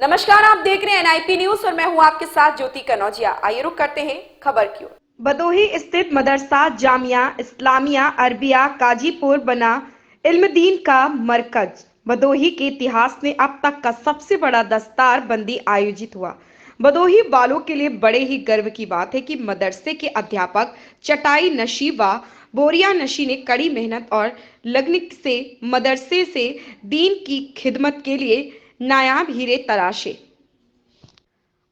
नमस्कार, आप देख रहे हैं NIP न्यूज और मैं हूं आपके साथ ज्योति कनौजिया। आइए रुक करते हैं खबर की ओर। भदोही स्थित मदरसा जामिया इस्लामिया अरबिया काजीपुर बना इल्म-दीन का मरकज। भदोही के इतिहास में अब तक का सबसे बड़ा दस्तार बंदी आयोजित हुआ। भदोही वालों के लिए बड़े ही गर्व की बात है कि मदरसे के अध्यापक चटाई नशी व बोरिया नशी ने कड़ी मेहनत और लगन से मदरसे से दीन की खिदमत के लिए नायाब हीरे तराशे।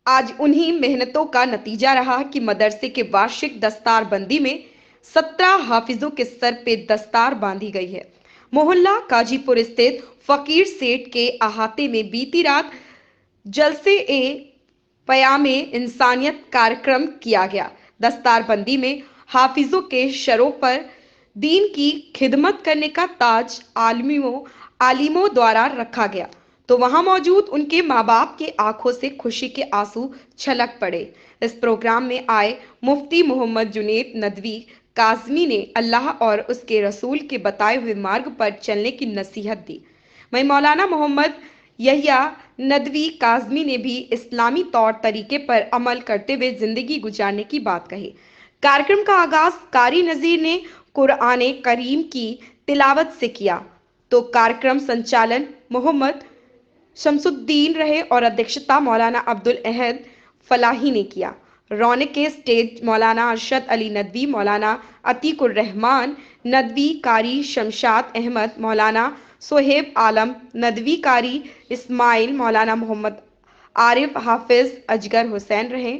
आज उन्हीं मेहनतों का नतीजा रहा कि मदरसे के वार्षिक दस्तार बंदी में 17 हाफिजों के सर पे दस्तार बांधी गई है। मोहल्ला काजीपुर स्थित फकीर सेठ के अहाते में बीती रात जलसे ए पयामे इंसानियत कार्यक्रम किया गया। दस्तार बंदी में हाफिजों के शरों पर दीन की खिदमत करने का ताज आलिमों द्वारा रखा गया तो वहां मौजूद उनके माँ बाप के आंखों से खुशी के आंसू छलक पड़े। इस प्रोग्राम में आए मुफ्ती मोहम्मद जुनेद नदवी काज़मी ने अल्लाह और उसके रसूल के बताए हुए मार्ग पर चलने की नसीहत दी। वहीं मौलाना मोहम्मद यहिया नदवी काज़मी ने भी इस्लामी तौर तरीके पर अमल करते हुए जिंदगी गुजारने की बात कही। कार्यक्रम का आगाज कारी नजीर ने कुरान करीम की तिलावत से किया तो कार्यक्रम संचालन मोहम्मद शमसुद्दीन रहे और अध्यक्षता मौलाना अब्दुल अहद फलाही ने किया। रौनक के स्टेज मौलाना अरशद अली नदवी, मौलाना अतीकुर रहमान नदवी, कारी शमशाद अहमद, मौलाना सोहेब आलम नदवी, कारी इस्माइल, मौलाना मोहम्मद आरिफ, हाफिज अजगर हुसैन रहे।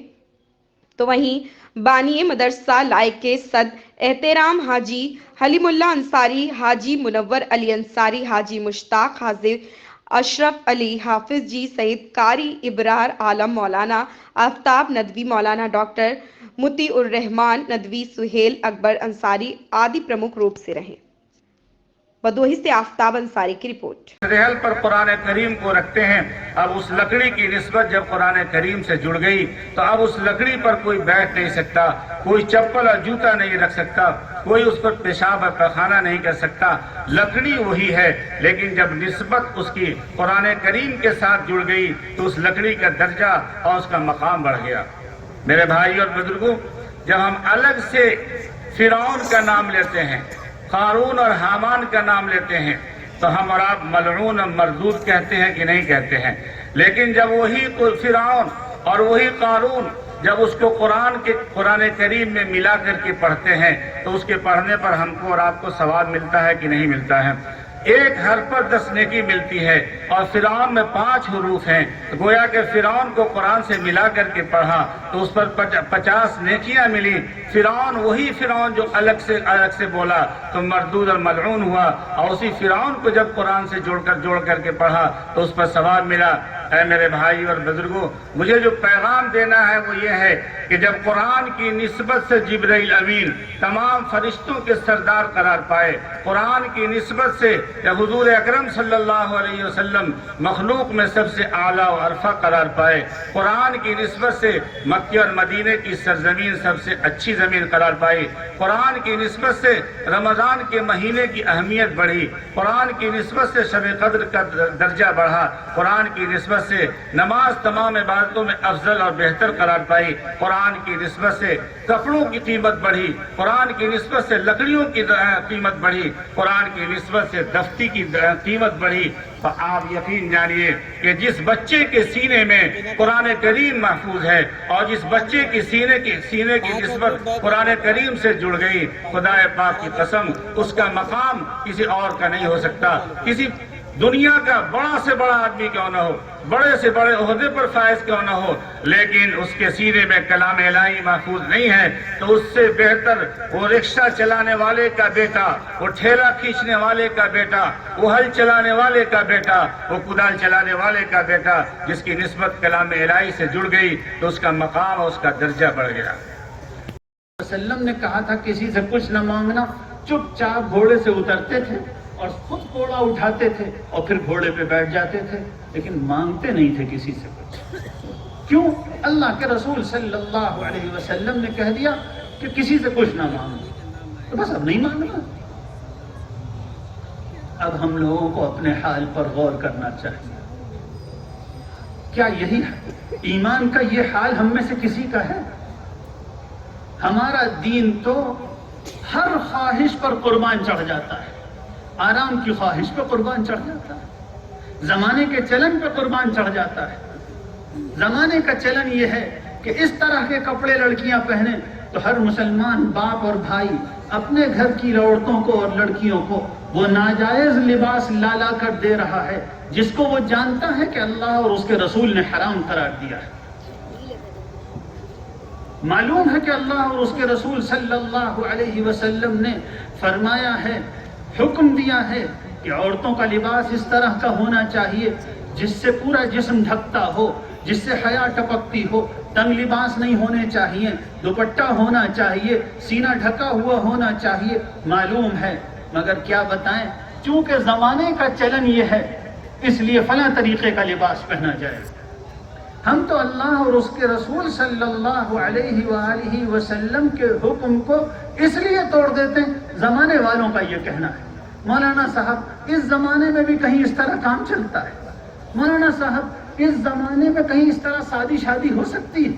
तो वहीं बानिए मदरसा लायके सद एहतराम हाजी हलीमुल्ला अंसारी, हाजी मुनव्वर अली अंसारी, हाजी मुश्ताक, हाजी अशरफ अली हाफिज जी सहित कारी इब्रार आलम, मौलाना आफ्ताब नदवी, मौलाना डॉक्टर मुतीउर रहमान नदवी, सुहेल अकबर अंसारी आदि प्रमुख रूप से रहे। भदोही से आफ्ताब अंसारी की रिपोर्ट। रेहल पर कुरान करीम को रखते हैं। अब उस लकड़ी की निस्बत जब कुरान करीम से जुड़ गई तो अब उस लकड़ी पर कोई बैठ नहीं सकता, कोई चप्पल और जूता नहीं रख सकता, कोई उस पर पेशाब और पैखाना नहीं कर सकता। लकड़ी वही है, लेकिन जब निस्बत उसकी कुरान करीम के साथ जुड़ गई तो उस लकड़ी का दर्जा और उसका मकाम बढ़ गया। मेरे भाई और बुजुर्गों, जब हम अलग से फिरौन का नाम लेते हैं, कारून और हामान का नाम लेते हैं, तो हम और आप मलऊन और मरदूद कहते हैं कि नहीं कहते हैं। लेकिन जब वही फिरौन और वही कारून जब उसको कुरान करीम में मिला करके पढ़ते हैं तो उसके पढ़ने पर हमको और आपको सवाब मिलता है कि नहीं मिलता है। एक हर्फ पर 10 नेकी मिलती है और फिरौन में 5 हुरूफ हैं। तो गोया के फिरौन को कुरान से मिला करके पढ़ा तो उस पर 50 नेकियां मिली। फिरौन वही फिरौन जो अलग से बोला तो मरदूद और मलऊन हुआ, और उसी फिरौन को जब कुरान से जोड़ करके पढ़ा तो उस पर सवाब मिला। ऐ मेरे भाई और बुजुर्गों, मुझे जो पैगाम देना है वो ये है कि जब कुरान की निस्बत से जिब्राइल अमीन तमाम फरिश्तों के सरदार करार पाए, कुरान की निस्बत से जब हुजूर अकरम सल्लल्लाहु अलैहि वसल्लम मखलूक में सबसे आला और अरफा करार पाए, कुरान की निस्बत से मक्के और मदीने की सरजमीन सबसे अच्छी जमीन करार पाई, कुरान की निस्बत से रमजान के महीने की अहमियत बढ़ी, कुरान की निस्बत से शब कद्र का दर्जा बढ़ा, कुरान की निस्बत से नमाज तमाम इबादतों में अफजल और बेहतर करार पाई, कुरान की निस्बत से कपड़ों की कीमत बढ़ी, कुरान की निस्बत से लकड़ियों की कीमत बढ़ी, कुरान की निस्बत से दफ्ती की कीमत बढ़ी। तो आप यकीन जानिए कि जिस बच्चे के सीने में कुरान करीम महफूज है और जिस बच्चे की सीने की निस्बत कुरान करीम से जुड़ गई, खुदाए पाक की कसम उसका मकाम किसी और का नहीं हो सकता। किसी दुनिया का बड़ा से बड़ा आदमी क्यों ना हो, बड़े से बड़े ओहदे पर फायज क्यों ना हो, लेकिन उसके सीने में कलाम इलाही महफूज नहीं है तो उससे बेहतर वो रिक्शा चलाने वाले का बेटा, वो ठेला खींचने वाले का बेटा, वो हल चलाने वाले का बेटा, वो कुदाल चलाने वाले का बेटा, जिसकी निस्बत कलाम इलाही से जुड़ गई तो उसका मकाम और उसका दर्जा बढ़ गया। वसल्लम ने कहा था किसी से कुछ न मांगना, चुपचाप घोड़े से उतरते थे और खुद घोड़ा उठाते थे और फिर घोड़े पे बैठ जाते थे, लेकिन मांगते नहीं थे किसी से कुछ। क्यों? अल्लाह के रसूल सल्लल्लाहु अलैहि वसल्लम ने कह दिया कि किसी से कुछ ना मांगो, तो बस अब नहीं मांगना। अब हम लोगों को अपने हाल पर गौर करना चाहिए। کیا یہی ایمان کا یہ حال ہم میں سے کسی کا ہے؟ ہمارا دین تو ہر خواہش پر قربان چڑھ جاتا ہے، آرام کی خواہش پہ قربان چڑھ جاتا ہے، زمانے کے چلن پہ قربان چڑھ جاتا ہے۔ زمانے کا چلن یہ ہے کہ اس طرح کے کپڑے لڑکیاں پہنیں تو ہر مسلمان باپ اور بھائی اپنے گھر کی عورتوں کو اور لڑکیوں کو وہ ناجائز لباس لا کر دے رہا ہے جس کو وہ جانتا ہے کہ اللہ اور اس کے رسول نے حرام قرار دیا ہے۔ معلوم ہے کہ اللہ اور اس کے رسول صلی اللہ علیہ وسلم نے فرمایا ہے، حکم دیا ہے کہ عورتوں کا لباس اس طرح کا ہونا چاہیے جس سے پورا جسم ڈھکتا ہو، جس سے حیا ٹپکتی ہو، تنگ لباس نہیں ہونے چاہیے، دوپٹہ ہونا چاہیے، سینہ ڈھکا ہوا ہونا چاہیے۔ معلوم ہے، مگر کیا بتائیں، چونکہ زمانے کا چلن یہ ہے اس لیے فلاں طریقے کا لباس پہنا جائے۔ ہم تو اللہ اور اس کے رسول صلی اللہ علیہ وآلہ وسلم کے حکم کو اس لیے توڑ دیتے ہیں، زمانے والوں کا یہ کہنا ہے۔ مولانا صاحب، اس زمانے میں بھی کہیں اس طرح کام چلتا ہے؟ مولانا صاحب، اس زمانے میں کہیں اس طرح شادی ہو سکتی ہے؟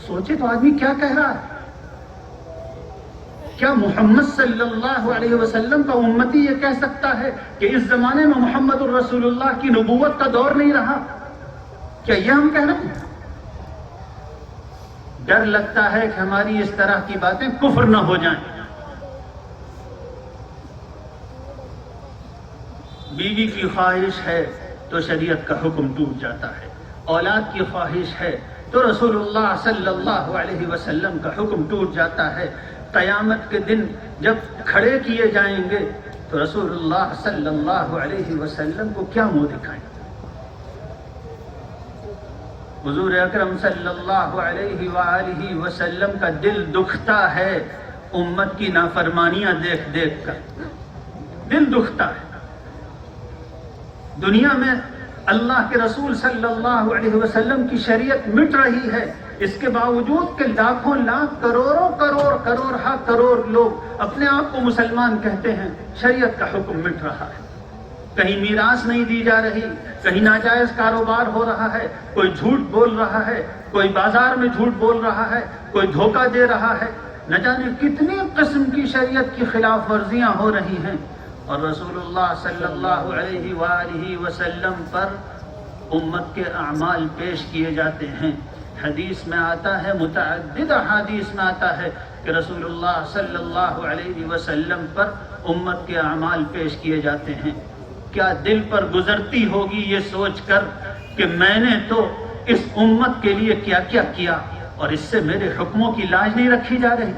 سوچے تو آدمی کیا کہہ رہا ہے۔ کیا محمد صلی اللہ علیہ وسلم کا امتی یہ کہہ سکتا ہے کہ اس زمانے میں محمد الرسول اللہ کی نبوت کا دور نہیں رہا؟ کیا یہ ہم کہہ رہے ہیں؟ ڈر لگتا ہے کہ ہماری اس طرح کی باتیں کفر نہ ہو جائیں۔ بیوی کی خواہش ہے تو شریعت کا حکم ٹوٹ جاتا ہے، اولاد کی خواہش ہے تو رسول اللہ صلی اللہ علیہ وسلم کا حکم ٹوٹ جاتا ہے۔ قیامت کے دن جب کھڑے کیے جائیں گے تو رسول اللہ صلی اللہ علیہ وسلم کو کیا منہ دکھائیں؟ حضور اکرم صلی اللہ علیہ وآلہ وسلم کا دل دکھتا ہے امت کی نافرمانیاں دیکھ دیکھ کر، دل دکھتا ہے۔ دنیا میں اللہ کے رسول صلی اللہ علیہ وسلم کی شریعت مٹ رہی ہے، اس کے باوجود کہ لاکھوں لاکھ کروڑ کروڑ لوگ اپنے آپ کو مسلمان کہتے ہیں، شریعت کا حکم مٹ رہا ہے۔ کہیں میراث نہیں دی جا رہی، کہیں ناجائز کاروبار ہو رہا ہے، کوئی جھوٹ بول رہا ہے، کوئی بازار میں جھوٹ بول رہا ہے، کوئی دھوکہ دے رہا ہے، نہ جانے کتنی قسم کی شریعت کی خلاف ورزیاں ہو رہی ہیں، اور رسول اللہ صلی اللہ علیہ وآلہ وسلم پر امت کے اعمال پیش کیے جاتے ہیں۔ حدیث میں آتا ہے، متعدد احادیث میں آتا ہے کہ رسول اللہ صلی اللہ علیہ وسلم پر امت کے اعمال پیش کیے جاتے ہیں۔ کیا دل پر گزرتی ہوگی یہ سوچ کر کہ میں نے تو اس امت کے لیے کیا کیا کیا اور اس سے میرے حکموں کی لاج نہیں رکھی جا رہی؟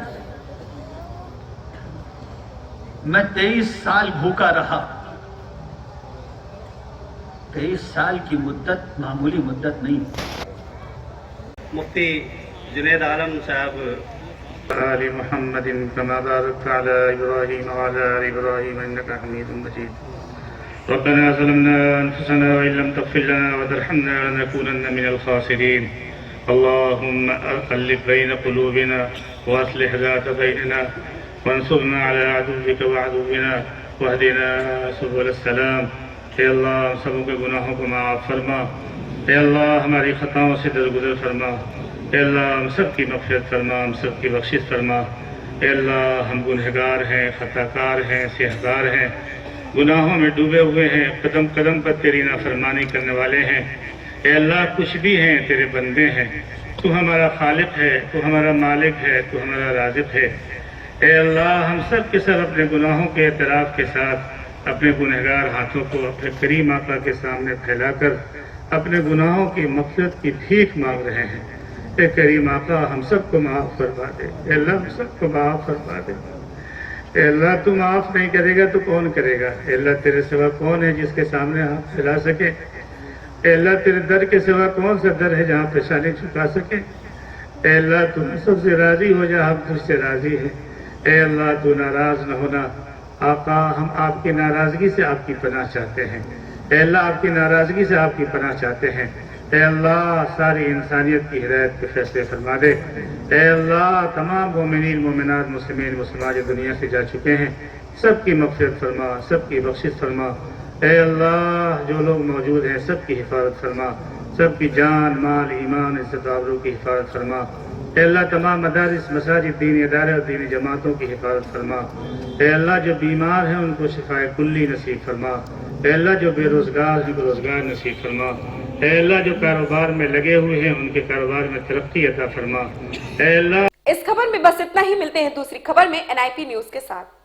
میں 23 سال بھوکا رہا۔ 23 سال کی مدت معمولی مدت نہیں۔ مفتی جنید عالم صاحب آل محمد كما باركت على إبراهيم وعلى آل إبراهيم إنك حميد مجيد ربنا ظلمنا أنفسنا وإن لم تغفر لنا وترحمنا لنكونن من الخاسرين اللهم ألف بين قلوبنا وأصلح ذات بيننا وانصرنا على عدوك وعدونا واهدنا سبل السلام۔ اے اللہ ہم سبوں کے گناہوں کو معاف فرما، اے اللہ ہماری خطاؤں سے درگزر فرما، اے اللہ ہم سب کی مغفرت فرما، ہم سب کی بخشش فرما۔ اے اللہ ہم گنہگار ہیں، خطا کار ہیں، سیہکار ہیں، گناہوں میں ڈوبے ہوئے ہیں، قدم قدم پر تیری نافرمانی کرنے والے ہیں۔ اے اللہ کچھ بھی ہیں تیرے بندے ہیں، تو ہمارا خالق ہے، تو ہمارا مالک ہے، تو ہمارا رازق ہے۔ اے اللہ ہم سب کے سب اپنے گناہوں کے اعتراف کے ساتھ اپنے گنہگار ہاتھوں کو اپنے کریم آقا کے سامنے پھیلا کر اپنے گناہوں کی مغفرت کی بھیک مانگ رہے ہیں۔ اے کریم آقا ہم سب کو معاف فرما دے، اے اللہ ہم سب کو معاف فرما دے۔ اے اللہ تو معاف نہیں کرے گا تو کون کرے گا؟ اے اللہ تیرے سوا کون ہے جس کے سامنے ہاتھ پھیلا سکے؟ اے اللہ تیرے در کے سوا کون سا در ہے جہاں پیشانی جھکا سکے؟ اے اللہ تو سب سے راضی ہو جا، ہم تجھ سے راضی ہیں۔ اے اللہ تو ناراض نہ ہونا۔ آقا ہم آپ کی ناراضگی سے آپ کی پناہ چاہتے ہیں، اے اللہ آپ کی ناراضگی سے آپ کی پناہ چاہتے ہیں۔ اے اللہ ساری انسانیت کی ہدایت کے فیصلے فرما دے۔ اے اللہ تمام مومنین مومنات مسلمین مسلمات جو دنیا سے جا چکے ہیں سب کی مغفرت فرما، سب کی بخشش فرما۔ اے اللہ جو لوگ موجود ہیں سب کی حفاظت فرما، سب کی جان مال ایمان عزت آبرو کی حفاظت فرما۔ اے اللہ تمام مدارس مساجد دینی ادارے اور دینی جماعتوں کی حفاظت فرما۔ اے اللہ جو بیمار ہیں ان کو شفائے کلی نصیب فرما۔ اے اللہ جو بے روزگار ہیں ان کو روزگار نصیب فرما۔ اے اللہ جو کاروبار میں لگے ہوئے ہیں ان کے کاروبار میں ترقی عطا فرما۔ اے اللہ اس خبر میں بس اتنا ہی، ملتے ہیں دوسری خبر میں NIP نیوز کے ساتھ۔